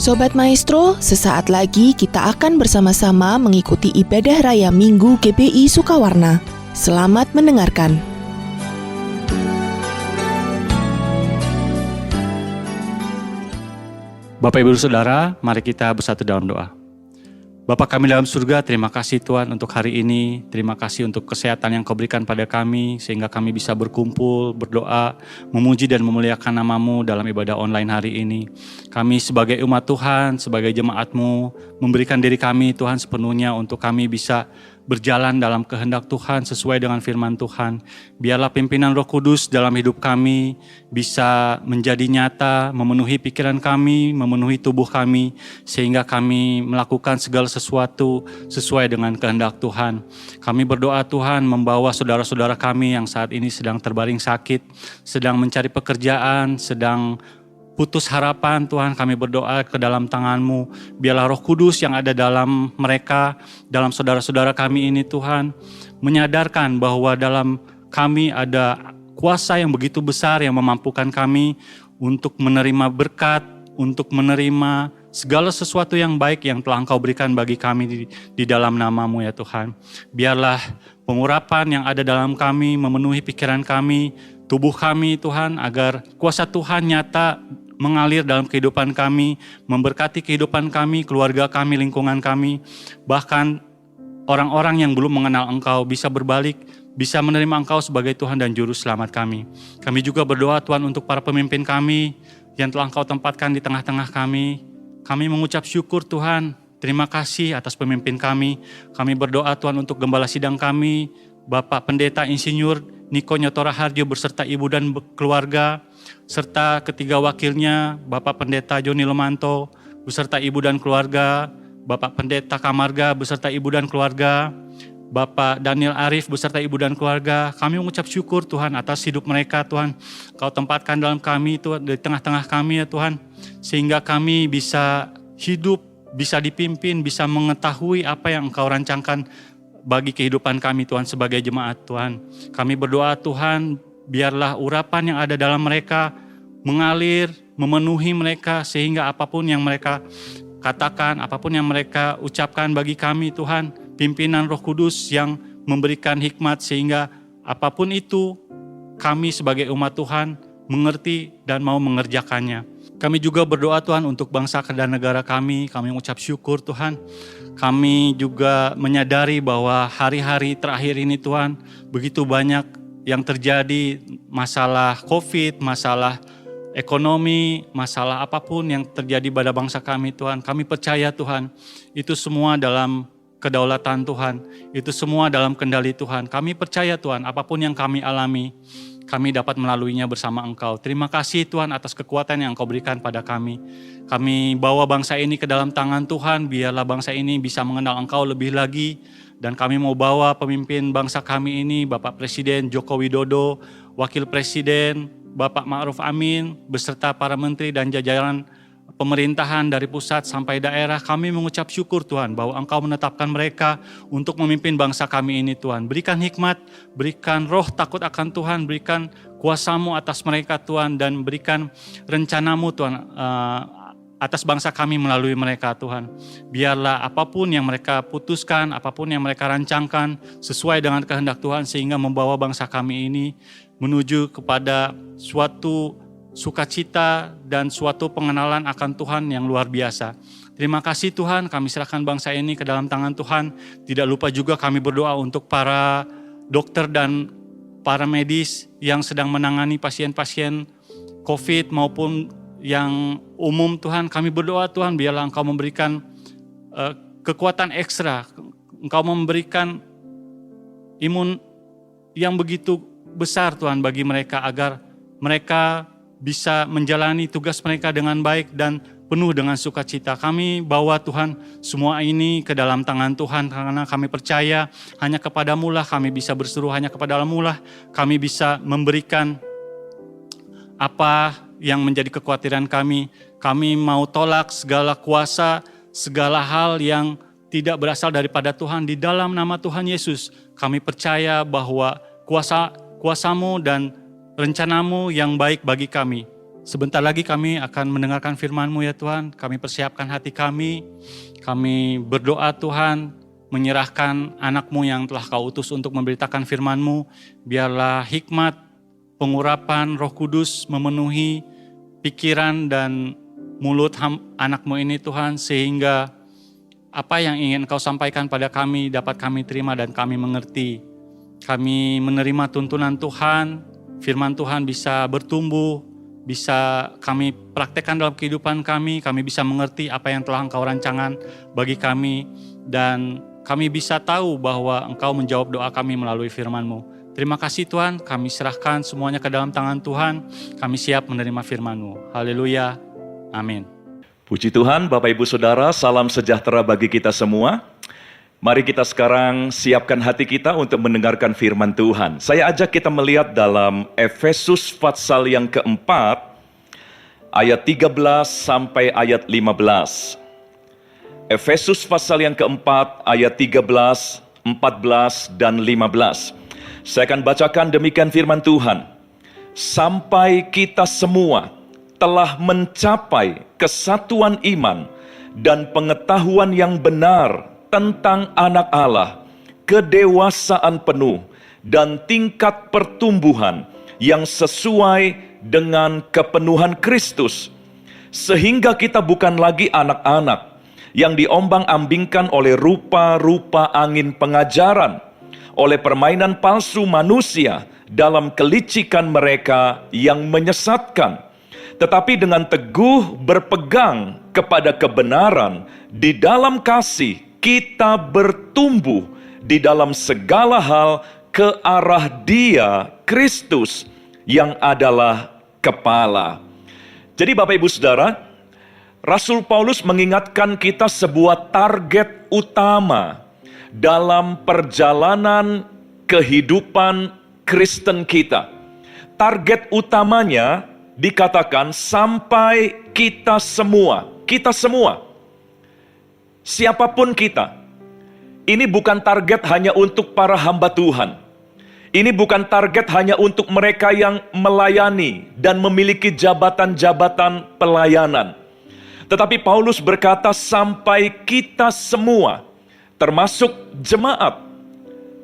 Sobat Maestro, sesaat lagi kita akan bersama-sama mengikuti ibadah raya Minggu GBI Sukawarna. Selamat mendengarkan. Bapak Ibu Saudara, mari kita bersatu dalam doa. Bapa kami dalam surga, terima kasih Tuhan untuk hari ini. Terima kasih untuk kesehatan yang Kau berikan pada kami, sehingga kami bisa berkumpul, berdoa, memuji dan memuliakan nama-Mu dalam ibadah online hari ini. Kami sebagai umat Tuhan, sebagai jemaat-Mu, memberikan diri kami Tuhan sepenuhnya untuk kami bisa berjalan dalam kehendak Tuhan sesuai dengan firman Tuhan. Biarlah pimpinan Roh Kudus dalam hidup kami bisa menjadi nyata, memenuhi pikiran kami, memenuhi tubuh kami, sehingga kami melakukan segala sesuatu sesuai dengan kehendak Tuhan. Kami berdoa Tuhan membawa saudara-saudara kami yang saat ini sedang terbaring sakit, sedang mencari pekerjaan, sedang putus harapan. Tuhan, kami berdoa ke dalam tangan-Mu. Biarlah Roh Kudus yang ada dalam mereka, dalam saudara-saudara kami ini Tuhan, menyadarkan bahwa dalam kami ada kuasa yang begitu besar yang memampukan kami untuk menerima berkat, untuk menerima segala sesuatu yang baik yang telah Engkau berikan bagi kami di dalam nama-Mu ya Tuhan. Biarlah pengurapan yang ada dalam kami memenuhi pikiran kami, tubuh kami Tuhan, agar kuasa Tuhan nyata mengalir dalam kehidupan kami, memberkati kehidupan kami, keluarga kami, lingkungan kami. Bahkan orang-orang yang belum mengenal Engkau bisa berbalik, bisa menerima Engkau sebagai Tuhan dan Juru Selamat kami. Kami juga berdoa Tuhan untuk para pemimpin kami yang telah Engkau tempatkan di tengah-tengah kami. Kami mengucap syukur Tuhan, terima kasih atas pemimpin kami. Kami berdoa Tuhan untuk gembala sidang kami, Bapak Pendeta Insinyur Niko Nyotora Harjo beserta ibu dan keluarga, serta ketiga wakilnya, Bapak Pendeta Joni Lemanto beserta ibu dan keluarga, Bapak Pendeta Kamarga beserta ibu dan keluarga, Bapak Daniel Arif beserta ibu dan keluarga. Kami mengucap syukur Tuhan atas hidup mereka Tuhan. Kau tempatkan dalam kami Tuhan, di tengah-tengah kami ya Tuhan, sehingga kami bisa hidup, bisa dipimpin, bisa mengetahui apa yang Engkau rancangkan bagi kehidupan kami Tuhan sebagai jemaat Tuhan. Kami berdoa Tuhan, biarlah urapan yang ada dalam mereka mengalir, memenuhi mereka, sehingga apapun yang mereka katakan, apapun yang mereka ucapkan bagi kami Tuhan, pimpinan Roh Kudus yang memberikan hikmat, sehingga apapun itu kami sebagai umat Tuhan mengerti dan mau mengerjakannya. Kami juga berdoa Tuhan untuk bangsa dan negara kami mengucap syukur Tuhan. Kami juga menyadari bahwa hari-hari terakhir ini Tuhan, begitu banyak yang terjadi, masalah COVID, masalah ekonomi, masalah apapun yang terjadi pada bangsa kami Tuhan. Kami percaya Tuhan, itu semua dalam kedaulatan Tuhan, itu semua dalam kendali Tuhan. Kami percaya Tuhan, apapun yang kami alami, kami dapat melaluinya bersama Engkau. Terima kasih Tuhan atas kekuatan yang Engkau berikan pada kami. Kami bawa bangsa ini ke dalam tangan Tuhan, biarlah bangsa ini bisa mengenal Engkau lebih lagi. Dan kami mau bawa pemimpin bangsa kami ini, Bapak Presiden Joko Widodo, Wakil Presiden Bapak Ma'ruf Amin, beserta para menteri dan jajaran pemerintahan dari pusat sampai daerah. Kami mengucap syukur Tuhan bahwa Engkau menetapkan mereka untuk memimpin bangsa kami ini Tuhan. Berikan hikmat, berikan roh takut akan Tuhan, berikan kuasa-Mu atas mereka Tuhan, dan berikan rencana-Mu Tuhan atas bangsa kami melalui mereka Tuhan. Biarlah apapun yang mereka putuskan, apapun yang mereka rancangkan sesuai dengan kehendak Tuhan, sehingga membawa bangsa kami ini menuju kepada suatu sukacita dan suatu pengenalan akan Tuhan yang luar biasa. Terima kasih Tuhan, kami serahkan bangsa ini ke dalam tangan Tuhan. Tidak lupa juga kami berdoa untuk para dokter dan para medis yang sedang menangani pasien-pasien COVID maupun yang umum Tuhan. Kami berdoa Tuhan, biarlah Engkau memberikan kekuatan ekstra, Engkau memberikan imun yang begitu besar Tuhan bagi mereka, agar mereka bisa menjalani tugas mereka dengan baik dan penuh dengan sukacita. Kami bawa Tuhan semua ini ke dalam tangan Tuhan, karena kami percaya hanya kepada-Mu lah kami bisa berseru, hanya kepada-Mu lah kami bisa memberikan apa yang menjadi kekhawatiran kami. Kami mau tolak segala kuasa, segala hal yang tidak berasal daripada Tuhan. Di dalam nama Tuhan Yesus, kami percaya bahwa kuasa-Mu dan rencana-Mu yang baik bagi kami Sebentar lagi kami akan mendengarkan firman-Mu ya Tuhan. Kami persiapkan hati kami berdoa Tuhan, menyerahkan anak-Mu yang telah Kau utus untuk memberitakan firman-Mu. Biarlah hikmat, pengurapan Roh Kudus memenuhi pikiran dan mulut anak-Mu ini Tuhan, sehingga apa yang ingin Kau sampaikan pada kami dapat kami terima dan kami mengerti. Kami menerima tuntunan Tuhan, firman Tuhan bisa bertumbuh, bisa kami praktekkan dalam kehidupan kami bisa mengerti apa yang telah Engkau rancangan bagi kami, dan kami bisa tahu bahwa Engkau menjawab doa kami melalui firman-Mu. Terima kasih Tuhan, kami serahkan semuanya ke dalam tangan Tuhan, kami siap menerima firman-Mu. Haleluya, amin. Puji Tuhan, Bapak Ibu Saudara, salam sejahtera bagi kita semua. Mari kita sekarang siapkan hati kita untuk mendengarkan firman Tuhan. Saya ajak kita melihat dalam Efesus pasal yang keempat, ayat 13 sampai ayat 15. Efesus pasal yang keempat, ayat 13, 14, dan 15. Saya akan bacakan demikian firman Tuhan. Sampai kita semua telah mencapai kesatuan iman dan pengetahuan yang benar tentang anak Allah, kedewasaan penuh, dan tingkat pertumbuhan yang sesuai dengan kepenuhan Kristus. Sehingga kita bukan lagi anak-anak yang diombang-ambingkan oleh rupa-rupa angin pengajaran, oleh permainan palsu manusia dalam kelicikan mereka yang menyesatkan. Tetapi dengan teguh berpegang kepada kebenaran di dalam kasih, kita bertumbuh di dalam segala hal ke arah Dia, Kristus, yang adalah kepala. Jadi Bapak Ibu Saudara, Rasul Paulus mengingatkan kita sebuah target utama dalam perjalanan kehidupan Kristen kita. Target utamanya dikatakan sampai kita semua, siapapun kita. Ini bukan target hanya untuk para hamba Tuhan. Ini bukan target hanya untuk mereka yang melayani dan memiliki jabatan-jabatan pelayanan. Tetapi Paulus berkata sampai kita semua, termasuk jemaat,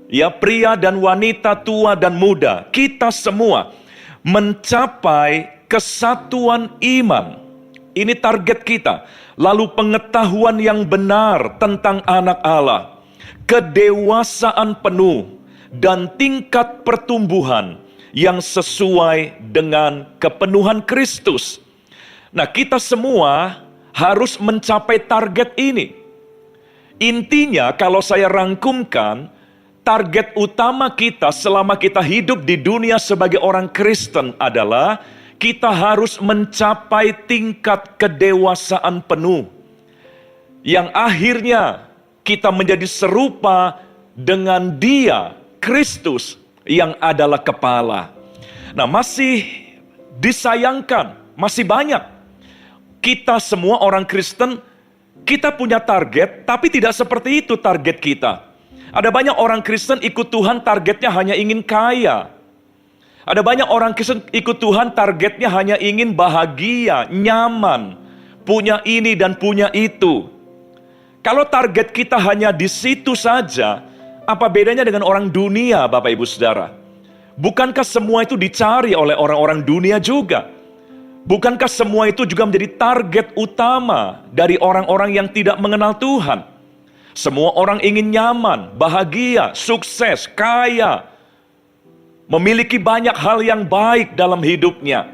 ya pria dan wanita, tua dan muda, kita semua mencapai kesatuan iman. Ini target kita. Lalu pengetahuan yang benar tentang anak Allah, kedewasaan penuh, dan tingkat pertumbuhan yang sesuai dengan kepenuhan Kristus. Nah, kita semua harus mencapai target ini. Intinya, kalau saya rangkumkan, target utama kita selama kita hidup di dunia sebagai orang Kristen adalah kita harus mencapai tingkat kedewasaan penuh, yang akhirnya kita menjadi serupa dengan Dia, Kristus, yang adalah kepala. Nah, masih disayangkan, masih banyak kita semua orang Kristen, kita punya target, tapi tidak seperti itu target kita. Ada banyak orang Kristen ikut Tuhan targetnya hanya ingin kaya. Ada banyak orang Kristen ikut Tuhan targetnya hanya ingin bahagia, nyaman, punya ini dan punya itu. Kalau target kita hanya di situ saja, apa bedanya dengan orang dunia, Bapak Ibu Saudara? Bukankah semua itu dicari oleh orang-orang dunia juga? Bukankah semua itu juga menjadi target utama dari orang-orang yang tidak mengenal Tuhan? Semua orang ingin nyaman, bahagia, sukses, kaya, memiliki banyak hal yang baik dalam hidupnya.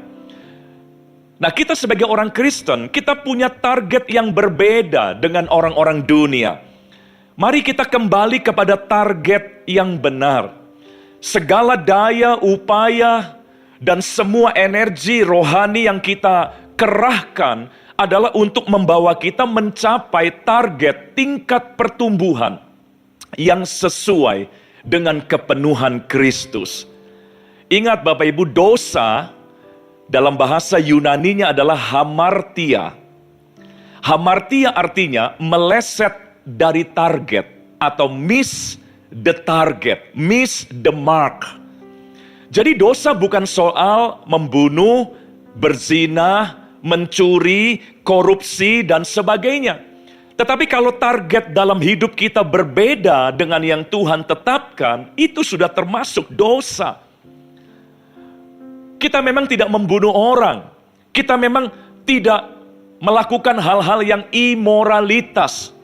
Nah, kita sebagai orang Kristen, kita punya target yang berbeda dengan orang-orang dunia. Mari kita kembali kepada target yang benar. Segala daya, upaya, dan semua energi rohani yang kita kerahkan adalah untuk membawa kita mencapai target tingkat pertumbuhan yang sesuai dengan kepenuhan Kristus. Ingat Bapak Ibu, dosa dalam bahasa Yunaninya adalah hamartia. Hamartia artinya meleset dari target atau miss the target, miss the mark. Jadi dosa bukan soal membunuh, berzina, mencuri, korupsi, dan sebagainya. Tetapi kalau target dalam hidup kita berbeda dengan yang Tuhan tetapkan, itu sudah termasuk dosa. Kita memang tidak membunuh orang. Kita memang tidak melakukan hal-hal yang imoralitas.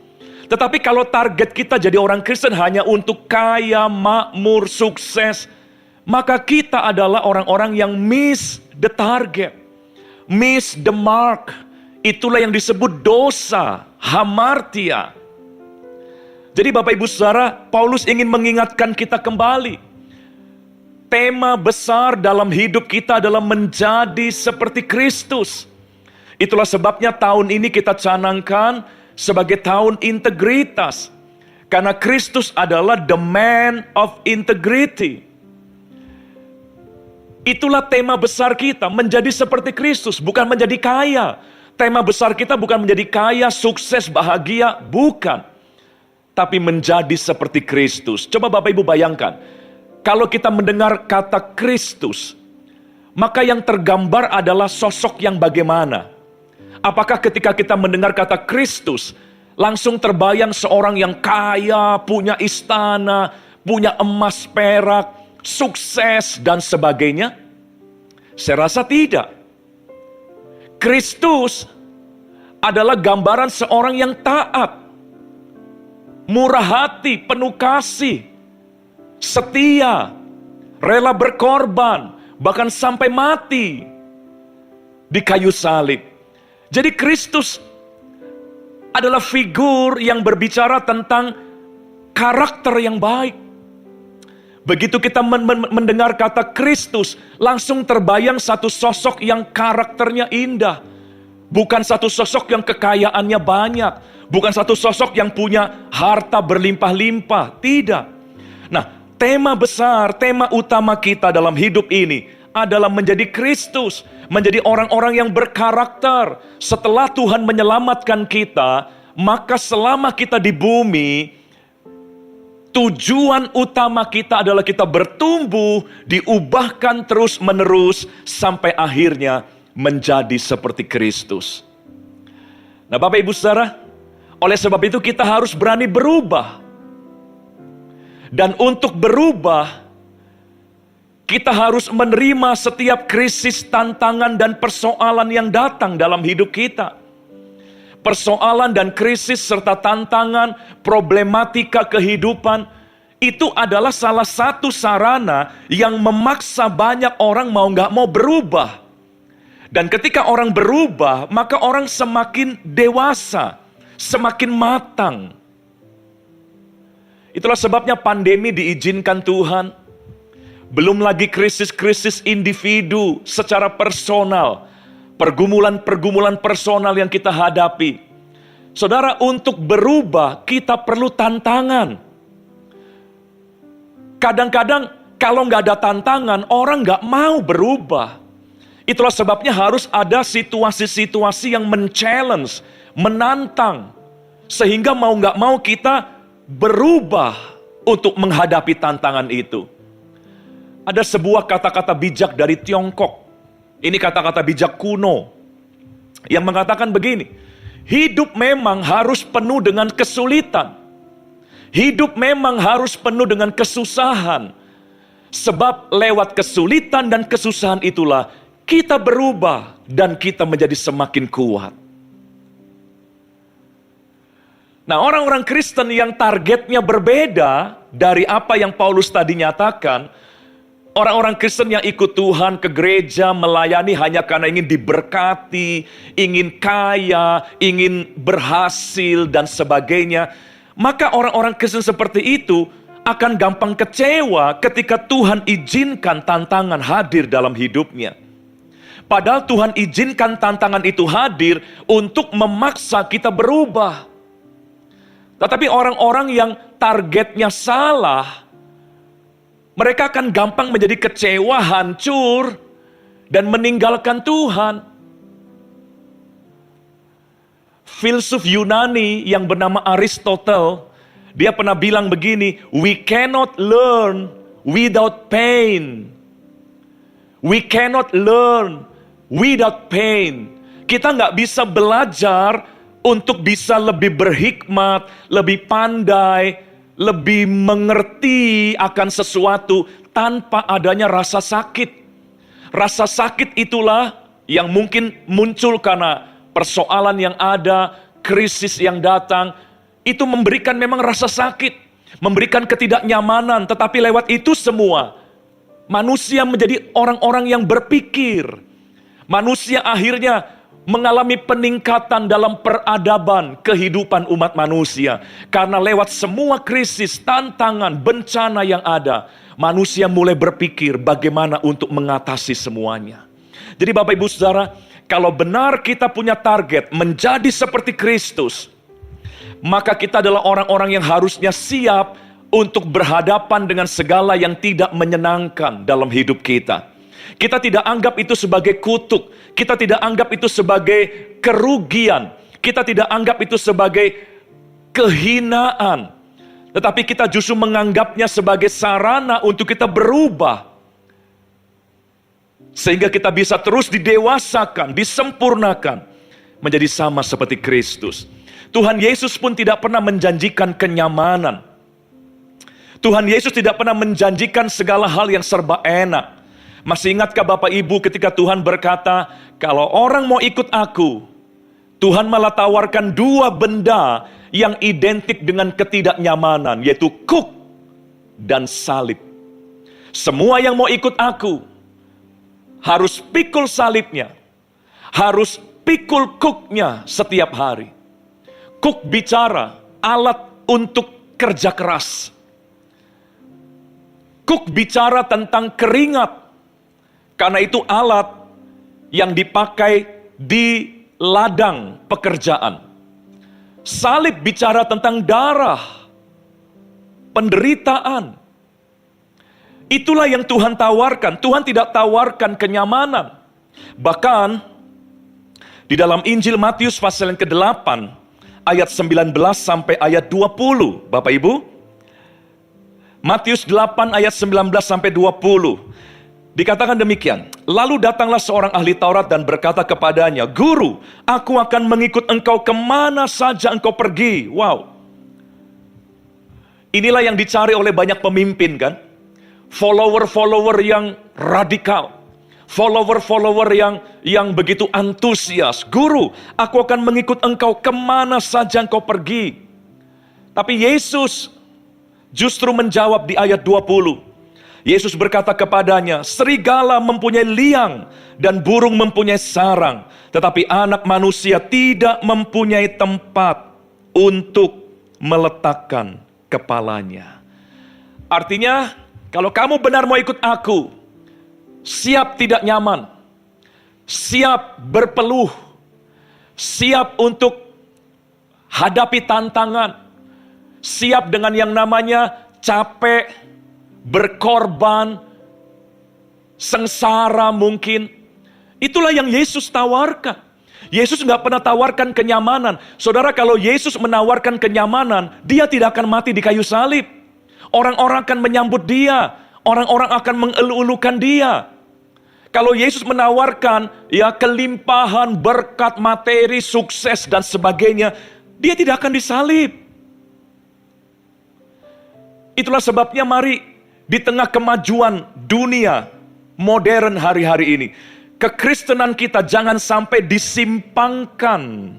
Tetapi kalau target kita jadi orang Kristen hanya untuk kaya, makmur, sukses, maka kita adalah orang-orang yang miss the target, miss the mark. Itulah yang disebut dosa, hamartia. Jadi Bapak Ibu Saudara, Paulus ingin mengingatkan kita kembali. Tema besar dalam hidup kita adalah menjadi seperti Kristus. Itulah sebabnya tahun ini kita canangkan sebagai tahun integritas. Karena Kristus adalah the man of integrity. Itulah tema besar kita, menjadi seperti Kristus, bukan menjadi kaya. Tema besar kita bukan menjadi kaya, sukses, bahagia, bukan. Tapi menjadi seperti Kristus. Coba Bapak Ibu bayangkan, kalau kita mendengar kata Kristus, maka yang tergambar adalah sosok yang bagaimana? Apakah ketika kita mendengar kata Kristus, langsung terbayang seorang yang kaya, punya istana, punya emas perak, sukses, dan sebagainya? Saya rasa tidak. Kristus adalah gambaran seorang yang taat, murah hati, penuh kasih, setia, rela berkorban, bahkan sampai mati di kayu salib. Jadi Kristus adalah figur yang berbicara tentang karakter yang baik. Begitu kita mendengar kata Kristus, langsung terbayang satu sosok yang karakternya indah. Bukan satu sosok yang kekayaannya banyak. Bukan satu sosok yang punya harta berlimpah-limpah. Tidak. Nah, tema besar, tema utama kita dalam hidup ini adalah menjadi Kristus, menjadi orang-orang yang berkarakter. Setelah Tuhan menyelamatkan kita, maka selama kita di bumi, tujuan utama kita adalah kita bertumbuh, diubahkan terus-menerus sampai akhirnya menjadi seperti Kristus. Nah, Bapak Ibu Saudara, oleh sebab itu kita harus berani berubah. Dan untuk berubah, kita harus menerima setiap krisis, tantangan, dan persoalan yang datang dalam hidup kita. Persoalan dan krisis serta tantangan, problematika kehidupan, itu adalah salah satu sarana yang memaksa banyak orang mau gak mau berubah. Dan ketika orang berubah, maka orang semakin dewasa, semakin matang. Itulah sebabnya pandemi diizinkan Tuhan. Belum lagi krisis-krisis individu secara personal, pergumulan-pergumulan personal yang kita hadapi. Saudara, untuk berubah kita perlu tantangan. Kadang-kadang kalau nggak ada tantangan, orang nggak mau berubah. Itulah sebabnya harus ada situasi-situasi yang men-challenge, menantang. Sehingga mau nggak mau kita berubah untuk menghadapi tantangan itu. Ada sebuah kata-kata bijak dari Tiongkok. Ini kata-kata bijak kuno. Yang mengatakan begini. Hidup memang harus penuh dengan kesulitan. Hidup memang harus penuh dengan kesusahan. Sebab lewat kesulitan dan kesusahan itulah kita berubah dan kita menjadi semakin kuat. Nah, orang-orang Kristen yang targetnya berbeda dari apa yang Paulus tadi nyatakan, orang-orang Kristen yang ikut Tuhan ke gereja, melayani hanya karena ingin diberkati, ingin kaya, ingin berhasil, dan sebagainya. Maka orang-orang Kristen seperti itu akan gampang kecewa ketika Tuhan izinkan tantangan hadir dalam hidupnya. Padahal Tuhan izinkan tantangan itu hadir untuk memaksa kita berubah. Tetapi orang-orang yang targetnya salah, mereka akan gampang menjadi kecewa, hancur, dan meninggalkan Tuhan. Filsuf Yunani yang bernama Aristotle, dia pernah bilang begini, we cannot learn without pain. We cannot learn without pain. Kita nggak bisa belajar untuk bisa lebih berhikmat, lebih pandai, lebih mengerti akan sesuatu tanpa adanya rasa sakit. Rasa sakit itulah yang mungkin muncul karena persoalan yang ada, krisis yang datang. Itu memberikan memang rasa sakit, memberikan ketidaknyamanan. Tetapi lewat itu semua, manusia menjadi orang-orang yang berpikir. Manusia akhirnya mengalami peningkatan dalam peradaban kehidupan umat manusia. Karena lewat semua krisis, tantangan, bencana yang ada, manusia mulai berpikir bagaimana untuk mengatasi semuanya. Jadi Bapak Ibu Saudara, kalau benar kita punya target menjadi seperti Kristus, maka kita adalah orang-orang yang harusnya siap untuk berhadapan dengan segala yang tidak menyenangkan dalam hidup kita. Kita tidak anggap itu sebagai kutuk. Kita tidak anggap itu sebagai kerugian. Kita tidak anggap itu sebagai kehinaan. Tetapi kita justru menganggapnya sebagai sarana untuk kita berubah. Sehingga kita bisa terus didewasakan, disempurnakan. Menjadi sama seperti Kristus. Tuhan Yesus pun tidak pernah menjanjikan kenyamanan. Tuhan Yesus tidak pernah menjanjikan segala hal yang serba enak. Masih ingatkah Bapak Ibu ketika Tuhan berkata, kalau orang mau ikut aku, Tuhan malah tawarkan dua benda yang identik dengan ketidaknyamanan, yaitu kuk dan salib. Semua yang mau ikut aku, harus pikul salibnya, harus pikul kuknya setiap hari. Kuk bicara, alat untuk kerja keras. Kuk bicara tentang keringat. Karena itu alat yang dipakai di ladang pekerjaan. Salib bicara tentang darah, penderitaan. Itulah yang Tuhan tawarkan. Tuhan tidak tawarkan kenyamanan. Bahkan di dalam Injil Matius pasal yang ke-8 ayat 19 sampai ayat 20, Bapak Ibu. Matius 8 ayat 19 sampai 20. Dikatakan demikian, lalu datanglah seorang ahli Taurat dan berkata kepadanya, Guru, aku akan mengikut engkau kemana saja engkau pergi. Wow. Inilah yang dicari oleh banyak pemimpin kan. Follower-follower yang radikal. Follower-follower yang begitu antusias. Guru, aku akan mengikut engkau kemana saja engkau pergi. Tapi Yesus justru menjawab di ayat 20. Yesus berkata kepadanya, serigala mempunyai liang dan burung mempunyai sarang, tetapi anak manusia tidak mempunyai tempat untuk meletakkan kepalanya. Artinya, kalau kamu benar mau ikut aku, siap tidak nyaman, siap berpeluh, siap untuk hadapi tantangan, siap dengan yang namanya capek, berkorban, sengsara mungkin. Itulah yang Yesus tawarkan. Yesus nggak pernah tawarkan kenyamanan. Saudara, kalau Yesus menawarkan kenyamanan, dia tidak akan mati di kayu salib. Orang-orang akan menyambut dia. Orang-orang akan mengeluh-elukan dia. Kalau Yesus menawarkan ya kelimpahan, berkat, materi, sukses dan sebagainya, dia tidak akan disalib. Itulah sebabnya mari di tengah kemajuan dunia modern hari-hari ini, kekristenan kita jangan sampai disimpangkan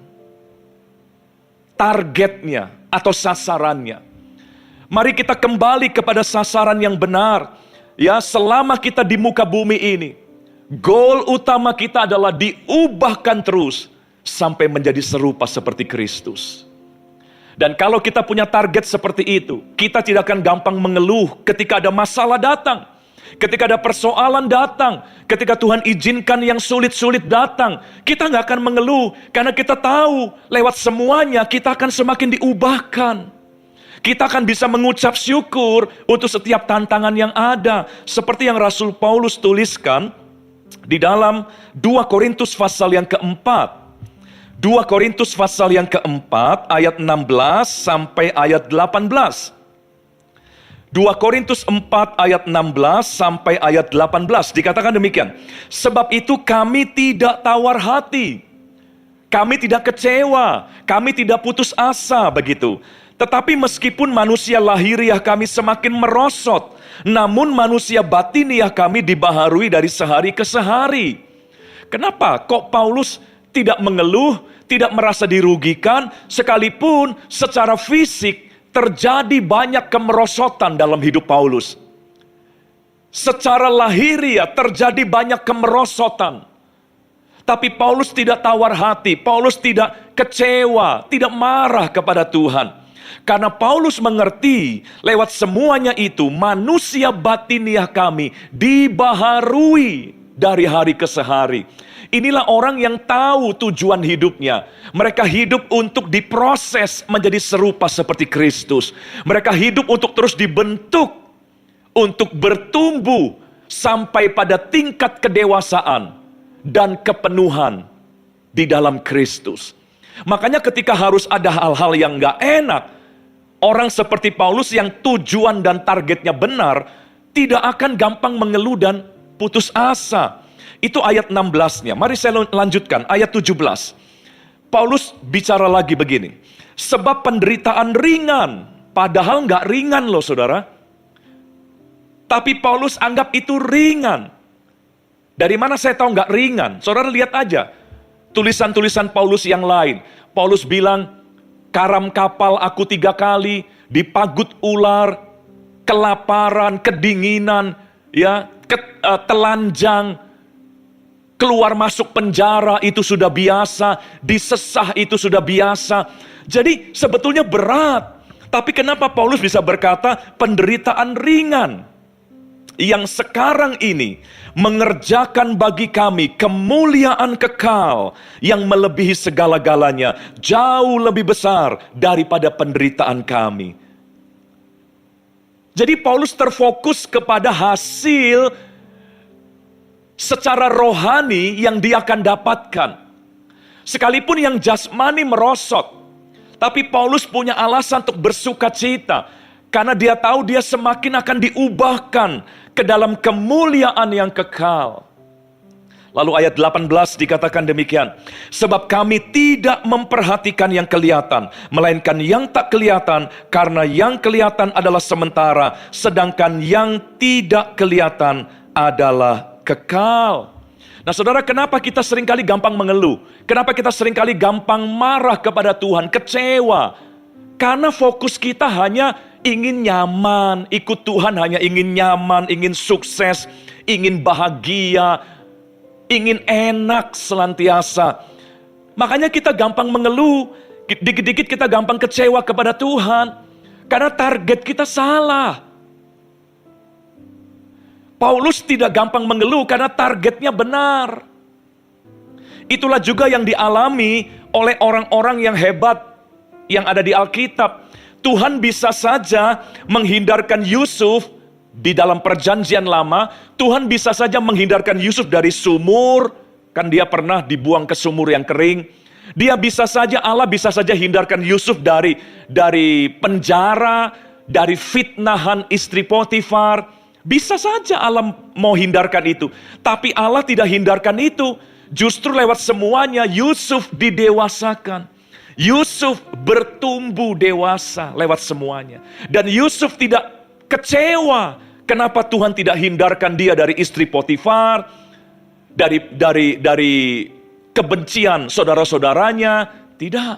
targetnya atau sasarannya. Mari kita kembali kepada sasaran yang benar. Ya, selama kita di muka bumi ini, goal utama kita adalah diubahkan terus sampai menjadi serupa seperti Kristus. Dan kalau kita punya target seperti itu, kita tidak akan gampang mengeluh ketika ada masalah datang. Ketika ada persoalan datang. Ketika Tuhan izinkan yang sulit-sulit datang. Kita nggak akan mengeluh. Karena kita tahu lewat semuanya kita akan semakin diubahkan. Kita akan bisa mengucap syukur untuk setiap tantangan yang ada. Seperti yang Rasul Paulus tuliskan di dalam 2 Korintus pasal yang keempat. 2 Korintus pasal yang keempat ayat 16 sampai ayat 18. 2 2 Korintus 4 ayat 16 sampai ayat 18 dikatakan demikian. Sebab itu kami tidak tawar hati, kami tidak kecewa, kami tidak putus asa begitu. Tetapi meskipun manusia lahiriah kami semakin merosot, namun manusia batiniah kami dibaharui dari sehari ke sehari. Kenapa kok Paulus tidak mengeluh, tidak merasa dirugikan, sekalipun secara fisik terjadi banyak kemerosotan dalam hidup Paulus. Secara lahiriah terjadi banyak kemerosotan. Tapi Paulus tidak tawar hati, Paulus tidak kecewa, tidak marah kepada Tuhan. Karena Paulus mengerti lewat semuanya itu manusia batiniah kami dibaharui dari hari ke hari. Inilah orang yang tahu tujuan hidupnya. Mereka hidup untuk diproses menjadi serupa seperti Kristus. Mereka hidup untuk terus dibentuk, untuk bertumbuh sampai pada tingkat kedewasaan dan kepenuhan di dalam Kristus. Makanya ketika harus ada hal-hal yang gak enak, orang seperti Paulus yang tujuan dan targetnya benar, tidak akan gampang mengeluh dan putus asa. Itu ayat 16-nya. Mari saya lanjutkan, ayat 17. Paulus bicara lagi begini. Sebab penderitaan ringan, padahal gak ringan loh saudara. Tapi Paulus anggap itu ringan. Dari mana saya tahu gak ringan? Saudara lihat aja tulisan-tulisan Paulus yang lain. Paulus bilang, karam kapal aku 3 kali, dipagut ular, kelaparan, kedinginan, ya, telanjang, keluar masuk penjara itu sudah biasa, disesah itu sudah biasa. Jadi sebetulnya berat. Tapi kenapa Paulus bisa berkata penderitaan ringan? Yang sekarang ini mengerjakan bagi kami kemuliaan kekal yang melebihi segala-galanya, jauh lebih besar daripada penderitaan kami. Jadi Paulus terfokus kepada hasil secara rohani yang dia akan dapatkan. Sekalipun yang jasmani merosot, tapi Paulus punya alasan untuk bersuka cita. Karena dia tahu dia semakin akan diubahkan ke dalam kemuliaan yang kekal. Lalu ayat 18 dikatakan demikian. Sebab kami tidak memperhatikan yang kelihatan, melainkan yang tak kelihatan, karena yang kelihatan adalah sementara, sedangkan yang tidak kelihatan adalah kekal. Nah saudara, kenapa kita seringkali gampang mengeluh? Kenapa kita seringkali gampang marah kepada Tuhan, kecewa? Karena fokus kita hanya ingin nyaman, ikut Tuhan hanya ingin nyaman, ingin sukses, ingin bahagia, ingin enak selantiasa. Makanya kita gampang mengeluh, dikit-dikit kita gampang kecewa kepada Tuhan. Karena target kita salah. Paulus tidak gampang mengeluh karena targetnya benar. Itulah juga yang dialami oleh orang-orang yang hebat yang ada di Alkitab. Tuhan bisa saja menghindarkan Yusuf di dalam perjanjian lama. Tuhan bisa saja menghindarkan Yusuf dari sumur. Kan dia pernah dibuang ke sumur yang kering. Allah bisa saja hindarkan Yusuf dari penjara, dari fitnahan istri Potifar. Bisa saja Allah mau hindarkan itu. Tapi Allah tidak hindarkan itu. Justru lewat semuanya Yusuf didewasakan. Yusuf bertumbuh dewasa lewat semuanya. Dan Yusuf tidak kecewa. Kenapa Tuhan tidak hindarkan dia dari istri Potifar, dari kebencian saudara-saudaranya? Tidak.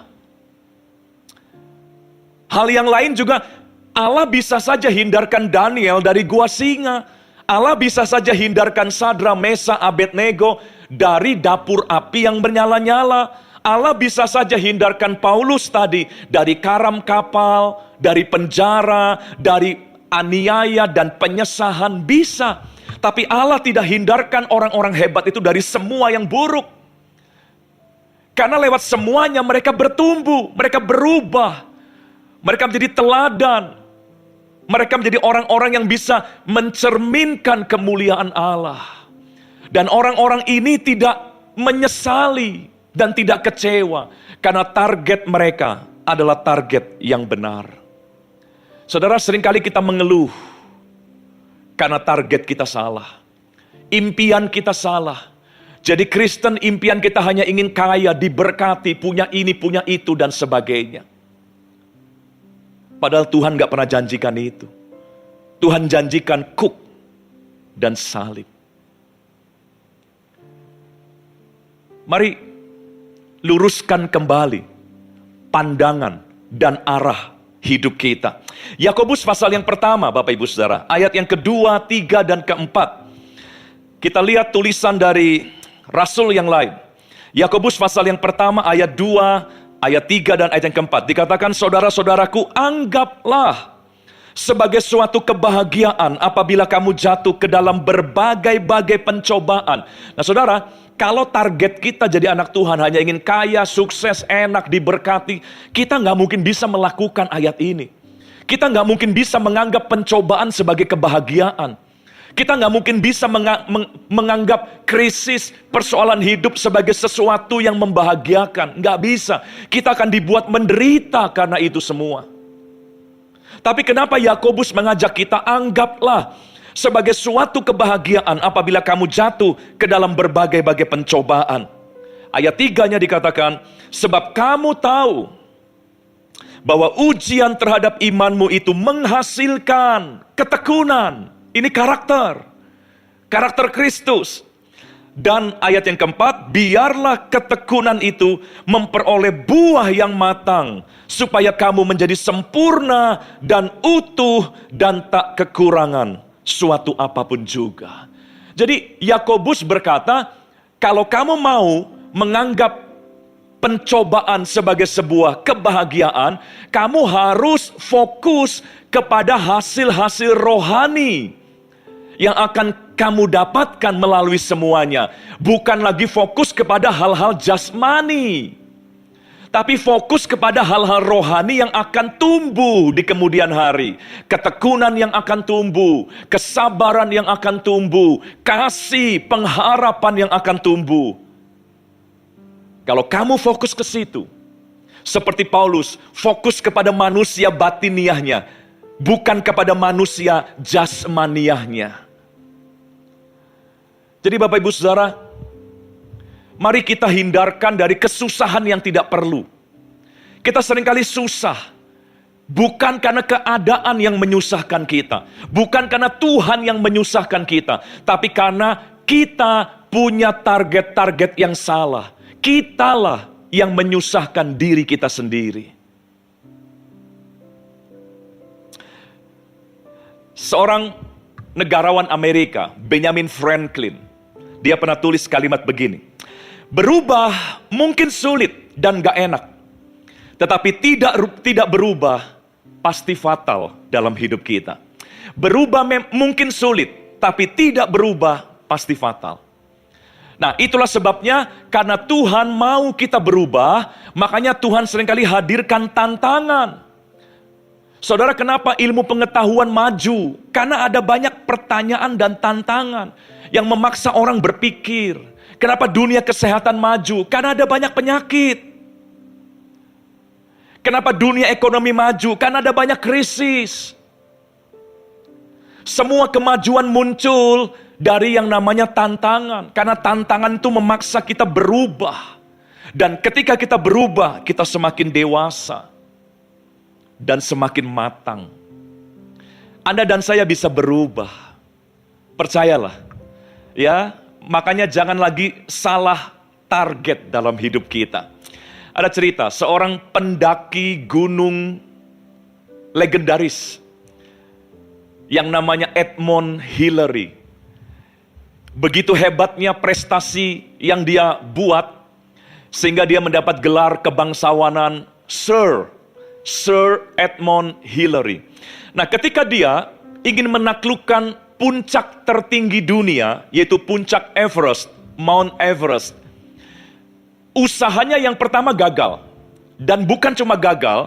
Hal yang lain juga, Allah bisa saja hindarkan Daniel dari gua singa. Allah bisa saja hindarkan Sadra, Mesa, Abednego dari dapur api yang bernyala-nyala. Allah bisa saja hindarkan Paulus tadi dari karam kapal, dari penjara, dari aniaya dan penyesahan, bisa. Tapi Allah tidak hindarkan orang-orang hebat itu dari semua yang buruk. Karena lewat semuanya mereka bertumbuh, mereka berubah. Mereka menjadi teladan. Mereka menjadi orang-orang yang bisa mencerminkan kemuliaan Allah. Dan orang-orang ini tidak menyesali dan tidak kecewa, karena target mereka adalah target yang benar. Saudara, seringkali kita mengeluh karena target kita salah. Impian kita salah. Jadi Kristen impian kita hanya ingin kaya, diberkati, punya ini, punya itu, dan sebagainya. Padahal Tuhan gak pernah janjikan itu. Tuhan janjikan kuk dan salib. Mari luruskan kembali pandangan dan arah hidup kita. Yakobus pasal yang pertama, Bapak Ibu Saudara, ayat yang kedua, tiga, dan keempat. Kita lihat tulisan dari rasul yang lain. Yakobus pasal yang pertama, ayat 2, ayat 3, dan ayat yang keempat. Dikatakan, saudara-saudaraku, anggaplah sebagai suatu kebahagiaan apabila kamu jatuh ke dalam berbagai-bagai pencobaan. Nah saudara, kalau target kita jadi anak Tuhan hanya ingin kaya, sukses, enak, diberkati, kita nggak mungkin bisa melakukan ayat ini. Kita nggak mungkin bisa menganggap pencobaan sebagai kebahagiaan. Kita nggak mungkin bisa menganggap krisis, persoalan hidup sebagai sesuatu yang membahagiakan. Nggak bisa. Kita akan dibuat menderita karena itu semua. Tapi kenapa Yakobus mengajak kita, anggaplah sebagai suatu kebahagiaan apabila kamu jatuh ke dalam berbagai-bagai pencobaan. Ayat 3-nya dikatakan, sebab kamu tahu bahwa ujian terhadap imanmu itu menghasilkan ketekunan. Ini karakter Kristus. Dan ayat yang keempat, biarlah ketekunan itu memperoleh buah yang matang, supaya kamu menjadi sempurna dan utuh dan tak kekurangan suatu apapun juga. Jadi Yakobus berkata, kalau kamu mau menganggap pencobaan sebagai sebuah kebahagiaan, kamu harus fokus kepada hasil-hasil rohani yang akan kamu dapatkan melalui semuanya. Bukan lagi fokus kepada hal-hal jasmani, tapi fokus kepada hal-hal rohani yang akan tumbuh di kemudian hari. Ketekunan yang akan tumbuh, kesabaran yang akan tumbuh, kasih, pengharapan yang akan tumbuh. Kalau kamu fokus ke situ, seperti Paulus, fokus kepada manusia batiniahnya, bukan kepada manusia jasmaniahnya. Jadi Bapak Ibu Saudara, mari kita hindarkan dari kesusahan yang tidak perlu. Kita seringkali susah, bukan karena keadaan yang menyusahkan kita, bukan karena Tuhan yang menyusahkan kita, tapi karena kita punya target-target yang salah. Kitalah yang menyusahkan diri kita sendiri. Seorang negarawan Amerika, Benjamin Franklin, dia pernah tulis kalimat begini, berubah mungkin sulit dan gak enak, tetapi tidak berubah pasti fatal dalam hidup kita. Berubah mungkin sulit, tapi tidak berubah pasti fatal. Nah, itulah sebabnya karena Tuhan mau kita berubah, makanya Tuhan seringkali hadirkan tantangan. Saudara, kenapa ilmu pengetahuan maju? Karena ada banyak pertanyaan dan tantangan yang memaksa orang berpikir. Kenapa dunia kesehatan maju? Karena ada banyak penyakit. Kenapa dunia ekonomi maju? Karena ada banyak krisis. Semua kemajuan muncul dari yang namanya tantangan. Karena tantangan itu memaksa kita berubah. Dan ketika kita berubah, kita semakin dewasa dan semakin matang. Anda dan saya bisa berubah. Percayalah. Ya, makanya jangan lagi salah target dalam hidup kita. Ada cerita, seorang pendaki gunung legendaris yang namanya Edmund Hillary. Begitu hebatnya prestasi yang dia buat, sehingga dia mendapat gelar kebangsawanan Sir Edmund Hillary. Nah, ketika dia ingin menaklukkan puncak tertinggi dunia, yaitu puncak Everest, Mount Everest, usahanya yang pertama gagal. Dan bukan cuma gagal,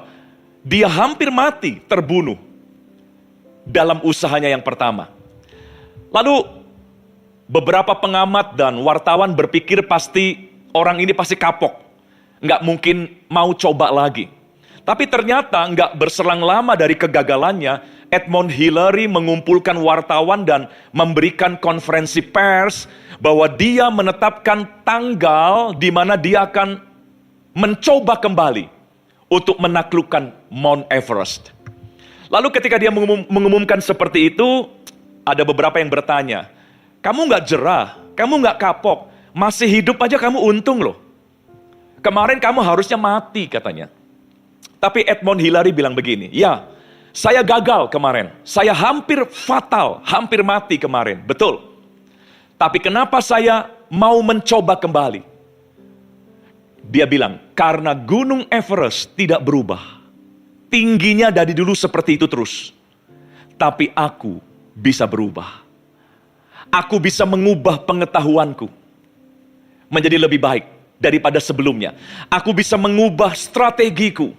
dia hampir mati, terbunuh dalam usahanya yang pertama. Lalu beberapa pengamat dan wartawan berpikir pasti orang ini pasti kapok, nggak mungkin mau coba lagi. Tapi ternyata nggak berselang lama dari kegagalannya, Edmund Hillary mengumpulkan wartawan dan memberikan konferensi pers bahwa dia menetapkan tanggal di mana dia akan mencoba kembali untuk menaklukkan Mount Everest. Lalu ketika dia mengumumkan seperti itu, ada beberapa yang bertanya, kamu nggak jerah, kamu nggak kapok, masih hidup aja kamu untung loh. Kemarin kamu harusnya mati katanya. Tapi Edmund Hillary bilang begini, ya saya gagal kemarin, saya hampir fatal, hampir mati kemarin, betul. Tapi kenapa saya mau mencoba kembali? Dia bilang, karena Gunung Everest tidak berubah. Tingginya dari dulu seperti itu terus. Tapi aku bisa berubah. Aku bisa mengubah pengetahuanku menjadi lebih baik daripada sebelumnya. Aku bisa mengubah strategiku.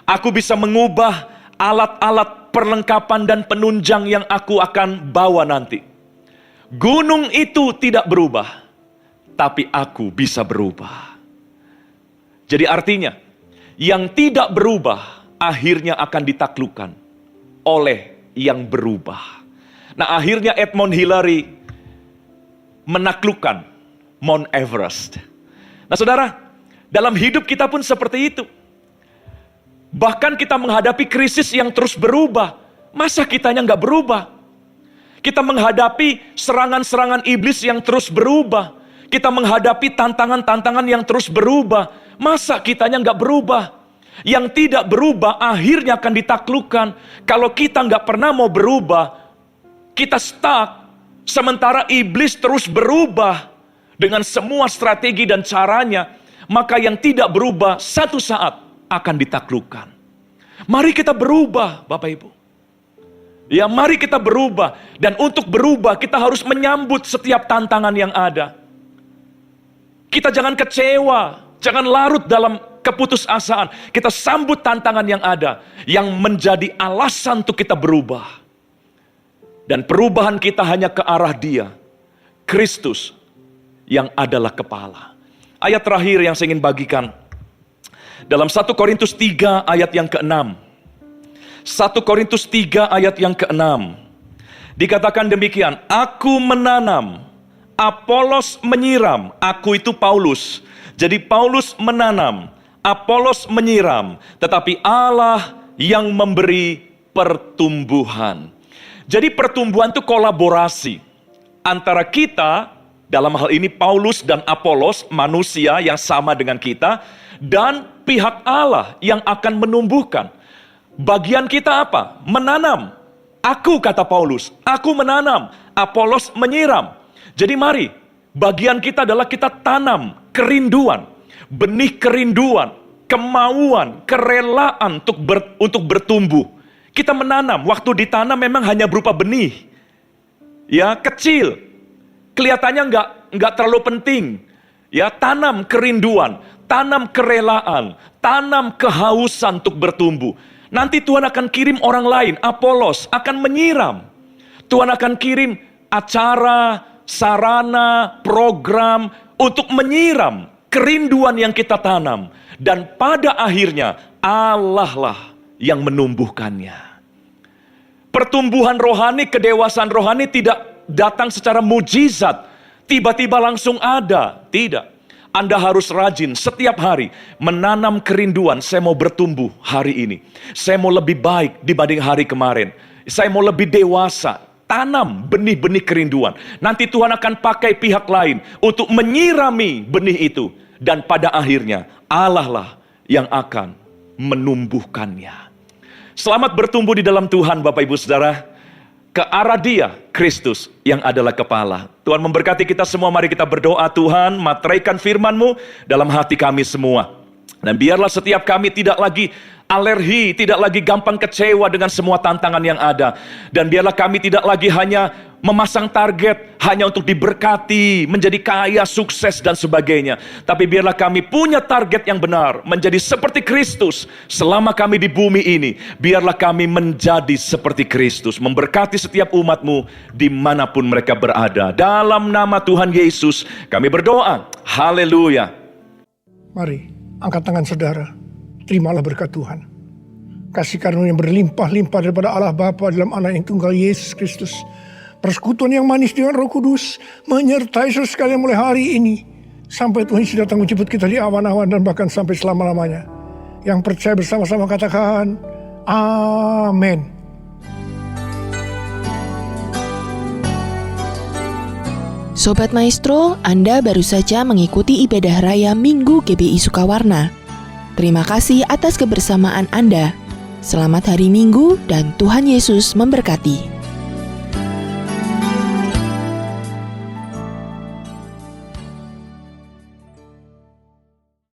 Aku bisa mengubah alat-alat perlengkapan dan penunjang yang aku akan bawa nanti. Gunung itu tidak berubah, tapi aku bisa berubah. Jadi artinya, yang tidak berubah akhirnya akan ditaklukkan oleh yang berubah. Nah, akhirnya Edmund Hillary menaklukkan Mount Everest. Nah, saudara, dalam hidup kita pun seperti itu. Bahkan kita menghadapi krisis yang terus berubah. Masa kitanya nggak berubah? Kita menghadapi serangan-serangan iblis yang terus berubah. Kita menghadapi tantangan-tantangan yang terus berubah. Masa kitanya nggak berubah? Yang tidak berubah akhirnya akan ditaklukkan. Kalau kita nggak pernah mau berubah, kita stuck. Sementara iblis terus berubah dengan semua strategi dan caranya, maka yang tidak berubah satu saat akan ditaklukkan. Mari kita berubah, Bapak Ibu. Ya, mari kita berubah. Dan untuk berubah, kita harus menyambut setiap tantangan yang ada. Kita jangan kecewa, jangan larut dalam keputusasaan. Kita sambut tantangan yang ada, yang menjadi alasan untuk kita berubah. Dan perubahan kita hanya ke arah Dia, Kristus, yang adalah kepala. Ayat terakhir yang saya ingin bagikan, dalam 1 Korintus 3 ayat yang ke-6. 1 Korintus 3 ayat yang ke-6. Dikatakan demikian, aku menanam, Apolos menyiram. Aku itu Paulus. Jadi Paulus menanam, Apolos menyiram, tetapi Allah yang memberi pertumbuhan. Jadi pertumbuhan itu kolaborasi antara kita, dalam hal ini Paulus dan Apolos, manusia yang sama dengan kita, dan pihak Allah yang akan menumbuhkan. Bagian kita apa? Menanam. Aku, kata Paulus, aku menanam, Apolos menyiram. Jadi mari, bagian kita adalah kita tanam kerinduan, benih kerinduan, kemauan, kerelaan untuk bertumbuh. Kita menanam, waktu ditanam memang hanya berupa benih. Ya, kecil. Kelihatannya nggak terlalu penting. Ya, tanam kerinduan, tanam kerelaan, tanam kehausan untuk bertumbuh. Nanti Tuhan akan kirim orang lain, Apolos akan menyiram. Tuhan akan kirim acara, sarana, program untuk menyiram kerinduan yang kita tanam. Dan pada akhirnya Allah lah yang menumbuhkannya. Pertumbuhan rohani, kedewasaan rohani tidak datang secara mujizat, tiba-tiba langsung ada. Tidak. Anda harus rajin setiap hari menanam kerinduan. Saya mau bertumbuh hari ini. Saya mau lebih baik dibanding hari kemarin. Saya mau lebih dewasa. Tanam benih-benih kerinduan. Nanti Tuhan akan pakai pihak lain untuk menyirami benih itu. Dan pada akhirnya Allah lah yang akan menumbuhkannya. Selamat bertumbuh di dalam Tuhan, Bapak Ibu Saudara. Ke arah Dia, Kristus yang adalah kepala. Tuhan memberkati kita semua. Mari kita berdoa. Tuhan, materaikan firman-Mu dalam hati kami semua. Dan biarlah setiap kami tidak lagi alergi, tidak lagi gampang kecewa dengan semua tantangan yang ada. Dan biarlah kami tidak lagi hanya memasang target hanya untuk diberkati, menjadi kaya, sukses, dan sebagainya. Tapi biarlah kami punya target yang benar, menjadi seperti Kristus. Selama kami di bumi ini, biarlah kami menjadi seperti Kristus. Memberkati setiap umat-Mu dimanapun mereka berada. Dalam nama Tuhan Yesus, kami berdoa. Haleluya. Mari, angkat tangan saudara. terimalah berkat Tuhan. Kasih karunia yang berlimpah-limpah daripada Allah Bapa dalam Anak yang tunggal Yesus Kristus. Persekutuan yang manis dengan Roh Kudus menyertai saudara sekalian mulai hari ini. Sampai Tuhan Yesus datang menjemput kita di awan-awan dan bahkan sampai selama-lamanya. Yang percaya bersama-sama katakan, amin. Sobat Maestro, Anda baru saja mengikuti ibadah raya Minggu GBI Sukawarna. Terima kasih atas kebersamaan Anda. Selamat hari Minggu dan Tuhan Yesus memberkati.